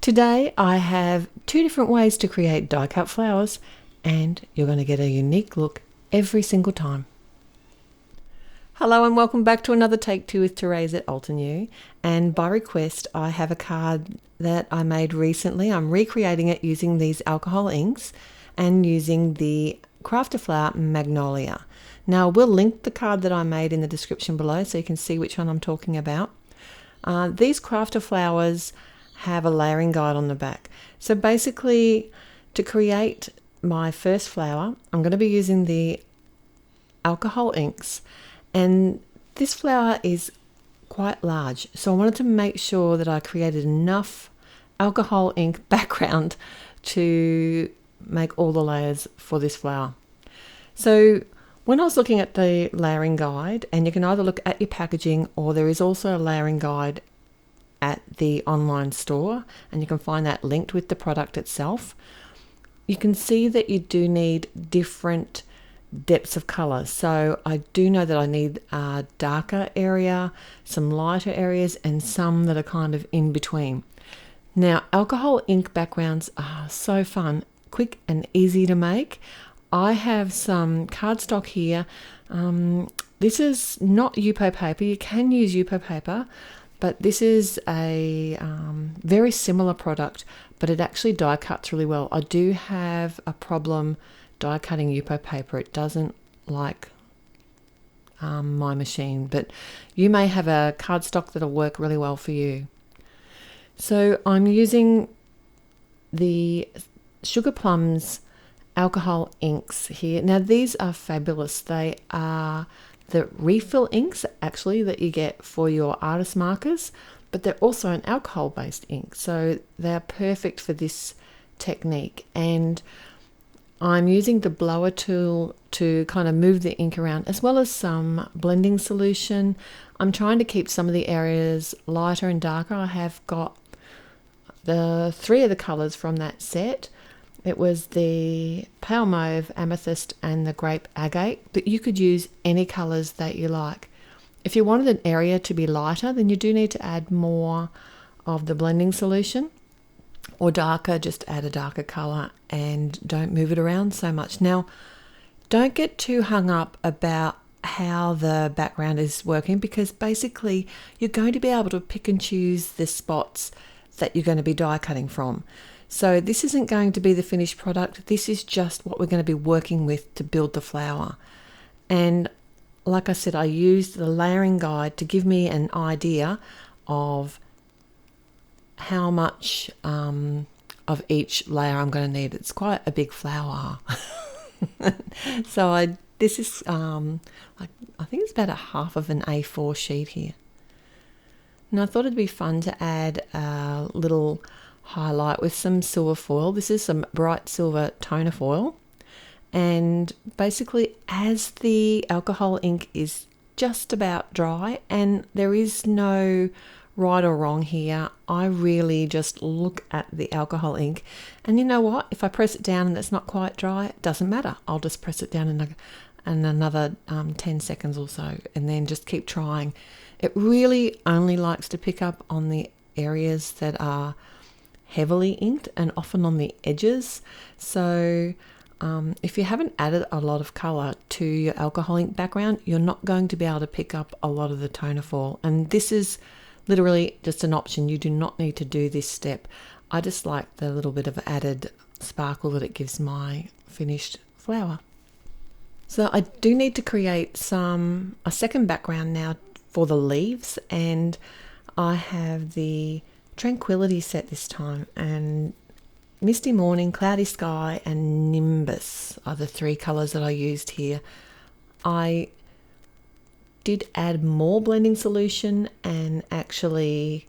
Today I have two different ways to create die cut flowers, and you're going to get a unique look every single time. Hello and welcome back to another Take Two with Therese at Altenew, and by request I have a card that I made recently. I'm recreating it using these alcohol inks and using the Crafter Flower Magnolia. Now we'll link the card that I made in the description below so you can see which one I'm talking about. These Crafter flowers have a layering guide on the back. So basically, to create my first flower, I'm going to be using the alcohol inks, and this flower is quite large, so I wanted to make sure that I created enough alcohol ink background to make all the layers for this flower. So when I was looking at the layering guide, and you can either look at your packaging or there is also a layering guide at the online store, and you can find that linked with the product itself. You can see that you do need different depths of color. So I do know that I need a darker area, some lighter areas, and some that are kind of in between. Now, alcohol ink backgrounds are so fun, quick and easy to make. I have some cardstock here. This is not Yupo paper. You can use Yupo paper, but this is a very similar product, but it actually die cuts really well. I do have a problem die cutting Yupo paper. It doesn't like my machine, but you may have a cardstock that'll work really well for you. So I'm using the Sugar Plums alcohol inks here. Now these are fabulous. They are the refill inks actually that you get for your artist markers, but they're also an alcohol based ink, so they're perfect for this technique. And I'm using the blower tool to kind of move the ink around, as well as some blending solution. I'm trying to keep some of the areas lighter and darker. I have got the three of the colors from that set. It was the pale mauve, amethyst, and the grape agate, but you could use any colors that you like. If you wanted an area to be lighter, then you do need to add more of the blending solution, or darker, just add a darker color and don't move it around so much. Now, don't get too hung up about how the background is working, because basically you're going to be able to pick and choose the spots that you're going to be die cutting from. So this isn't going to be the finished product. This is just what we're going to be working with to build the flower. And like I said, I used the layering guide to give me an idea of how much of each layer I'm going to need. It's quite a big flower. So this is I think it's about a half of an A4 sheet here. And I thought it'd be fun to add a little highlight with some silver foil. This is some bright silver toner foil, and basically as the alcohol ink is just about dry, and there is no right or wrong here, I really just look at the alcohol ink, and you know what, if I press it down and it's not quite dry, it doesn't matter. I'll just press it down in another 10 seconds or so, and then just keep trying. It really only likes to pick up on the areas that are heavily inked and often on the edges. So if you haven't added a lot of color to your alcohol ink background, you're not going to be able to pick up a lot of the toner foil. And this is literally just an option. You do not need to do this step. I just like the little bit of added sparkle that it gives my finished flower. So I do need to create a second background now for the leaves, and I have the Tranquility set this time, and Misty Morning, Cloudy Sky, and Nimbus are the three colors that I used here. I did add more blending solution and actually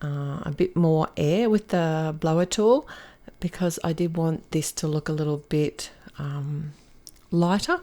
a bit more air with the blower tool, because I did want this to look a little bit lighter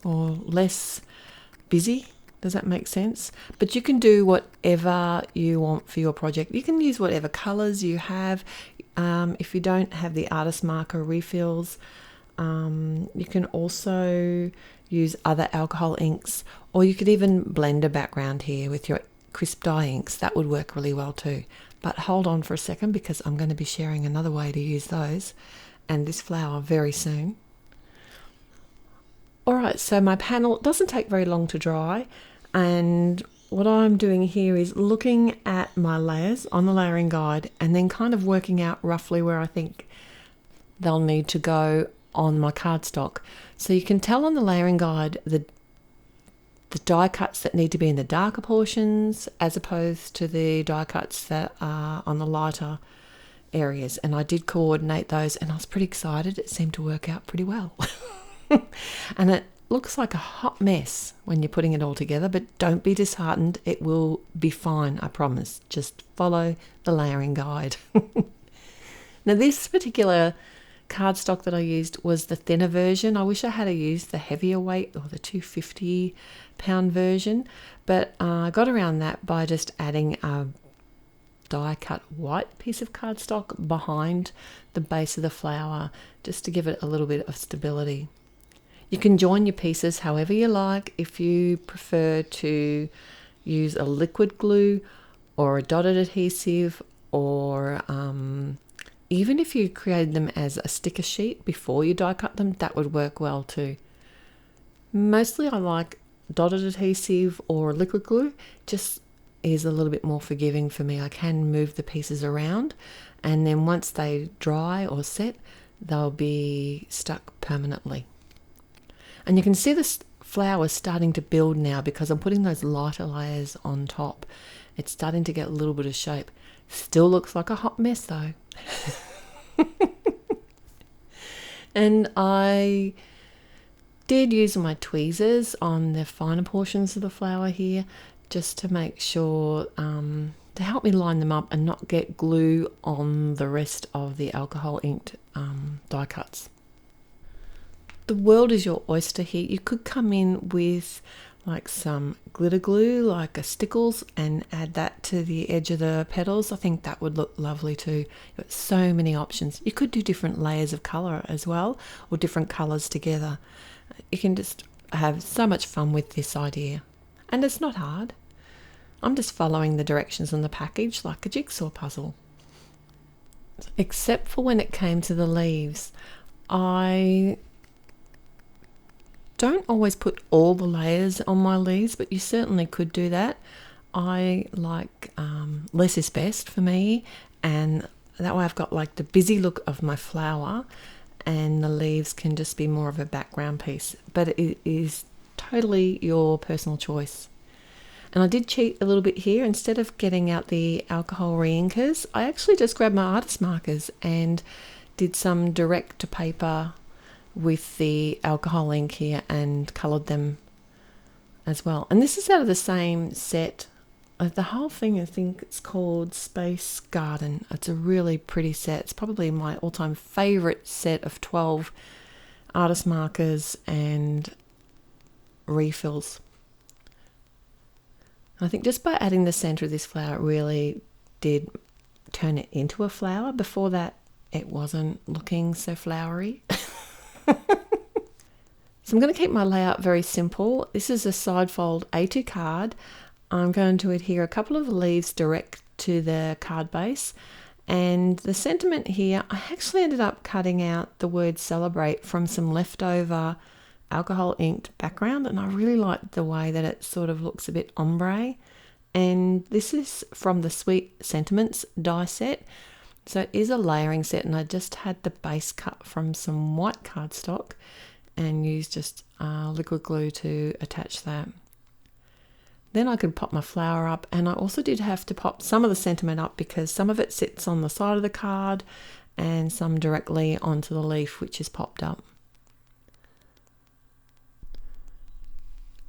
or less busy. Does that make sense? But you can do whatever you want for your project. You can use whatever colors you have. If you don't have the artist marker refills, you can also use other alcohol inks, or you could even blend a background here with your crisp dye inks. That would work really well too. But hold on for a second, because I'm going to be sharing another way to use those and this flower very soon. Alright, so my panel doesn't take very long to dry, and what I'm doing here is looking at my layers on the layering guide and then kind of working out roughly where I think they'll need to go on my cardstock. So you can tell on the layering guide the die cuts that need to be in the darker portions as opposed to the die cuts that are on the lighter areas. And I did coordinate those, and I was pretty excited. It seemed to work out pretty well. And it looks like a hot mess when you're putting it all together, but don't be disheartened. It will be fine, I promise. Just follow the layering guide. Now, this particular cardstock that I used was the thinner version. I wish I had used the heavier weight or the 250-pound version, but I got around that by just adding a die cut white piece of cardstock behind the base of the flower, just to give it a little bit of stability. You can join your pieces however you like. If you prefer to use a liquid glue or a dotted adhesive, or even if you created them as a sticker sheet before you die cut them, that would work well too. Mostly I like dotted adhesive or liquid glue. Just is a little bit more forgiving for me. I can move the pieces around, and then once they dry or set, they'll be stuck permanently. And you can see this flower starting to build now because I'm putting those lighter layers on top. It's starting to get a little bit of shape. Still looks like a hot mess though. And I did use my tweezers on the finer portions of the flower here, just to make sure to help me line them up and not get glue on the rest of the alcohol inked die cuts. The world is your oyster here. You could come in with like some glitter glue, like a Stickles, and add that to the edge of the petals. I think that would look lovely too. You've got so many options. You could do different layers of colour as well, or different colours together. You can just have so much fun with this idea. And it's not hard. I'm just following the directions on the package like a jigsaw puzzle. Except for when it came to the leaves. I don't always put all the layers on my leaves, but you certainly could do that. I like less is best for me, and that way I've got like the busy look of my flower, and the leaves can just be more of a background piece. But it is totally your personal choice. And I did cheat a little bit here. Instead of getting out the alcohol reinkers, I actually just grabbed my artist markers and did some direct to paper with the alcohol ink here and coloured them as well. And this is out of the same set. The whole thing, I think it's called Space Garden. It's a really pretty set. It's probably my all-time favourite set of 12 artist markers and refills. I think just by adding the centre of this flower, it really did turn it into a flower. Before that, it wasn't looking so flowery. So I'm going to keep my layout very simple. This is a side fold A2 card. I'm going to adhere a couple of leaves direct to the card base. And the sentiment here, I actually ended up cutting out the word celebrate from some leftover alcohol inked background, and I really like the way that it sort of looks a bit ombre. And this is from the Sweet Sentiments die set. So it is a layering set, and I just had the base cut from some white cardstock and used just liquid glue to attach that. Then I could pop my flower up, and I also did have to pop some of the sentiment up because some of it sits on the side of the card and some directly onto the leaf, which is popped up.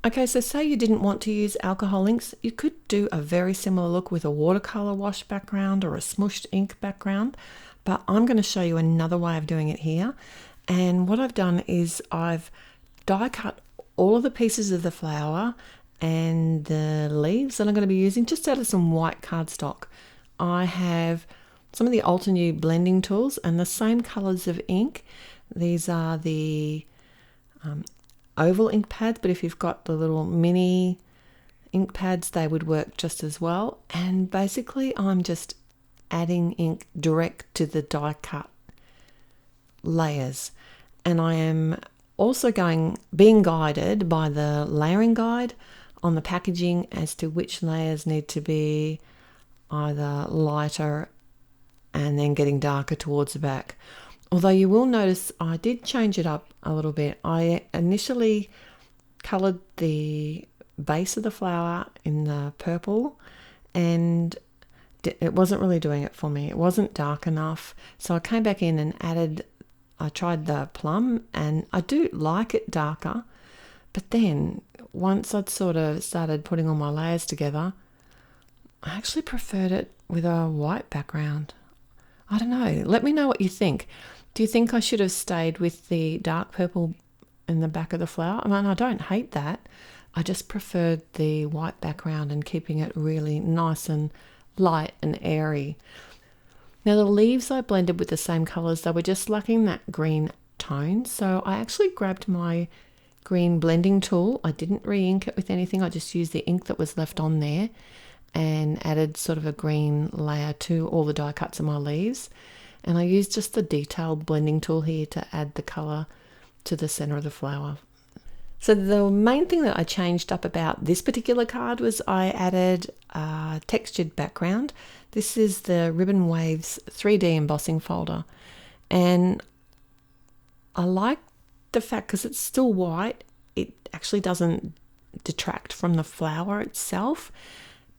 Okay, so say you didn't want to use alcohol inks, you could do a very similar look with a watercolor wash background or a smooshed ink background, but I'm going to show you another way of doing it here. And what I've done is I've die cut all of the pieces of the flower and the leaves that I'm going to be using just out of some white cardstock. I have some of the Altenew blending tools and the same colors of ink. These are the oval ink pads, but if you've got the little mini ink pads, they would work just as well. And basically I'm just adding ink direct to the die cut layers. And I am also being guided by the layering guide on the packaging as to which layers need to be either lighter and then getting darker towards the back. Although you will notice I did change it up a little bit. I initially coloured the base of the flower in the purple, and it wasn't really doing it for me. It wasn't dark enough. So I came back in and I tried the plum, and I do like it darker. But then once I'd sort of started putting all my layers together, I actually preferred it with a white background. I don't know. Let me know what you think. Do you think I should have stayed with the dark purple in the back of the flower? I mean, I don't hate that. I just preferred the white background and keeping it really nice and light and airy. Now the leaves I blended with the same colours. They were just lacking that green tone. So I actually grabbed my green blending tool. I didn't re-ink it with anything. I just used the ink that was left on there and added sort of a green layer to all the die cuts of my leaves. And I used just the detailed blending tool here to add the colour to the centre of the flower. So the main thing that I changed up about this particular card was I added a textured background. This is the Ribbon Waves 3D embossing folder. And I like the fact, because it's still white, it actually doesn't detract from the flower itself,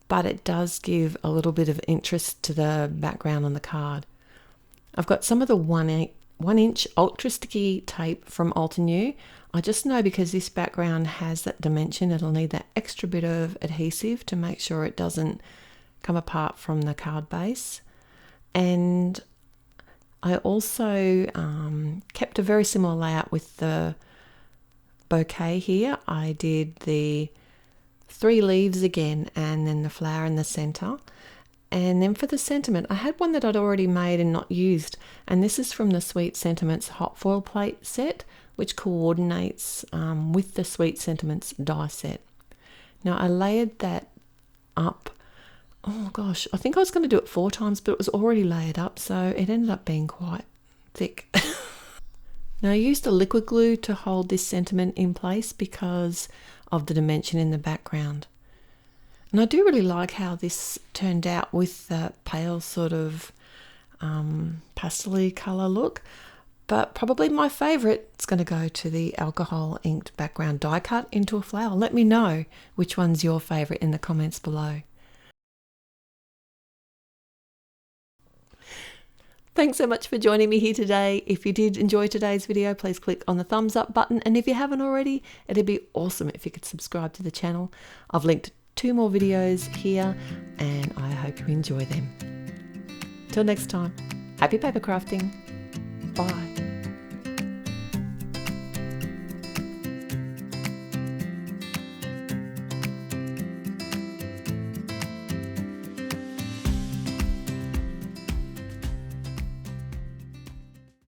but it does give a little bit of interest to the background on the card. I've got some of the 1-inch ultra sticky tape from Altenew. I just know because this background has that dimension, it'll need that extra bit of adhesive to make sure it doesn't come apart from the card base. And I also kept a very similar layout with the bouquet here. I did the 3 leaves again, and then the flower in the center. And then for the sentiment, I had one that I'd already made and not used, and this is from the Sweet Sentiments hot foil plate set, which coordinates with the Sweet Sentiments die set. Now I layered that up. Oh gosh, I think I was going to do it 4 times, but it was already layered up, so it ended up being quite thick. Now I used a liquid glue to hold this sentiment in place because of the dimension in the background. And I do really like how this turned out with that pale sort of pastel-y colour look. But probably my favourite is going to go to the alcohol inked background die cut into a flower. Let me know which one's your favourite in the comments below. Thanks so much for joining me here today. If you did enjoy today's video, please click on the thumbs up button. And if you haven't already, it'd be awesome if you could subscribe to the channel. I've linked 2 more videos here, and I hope you enjoy them. Till next time, happy paper crafting. Bye.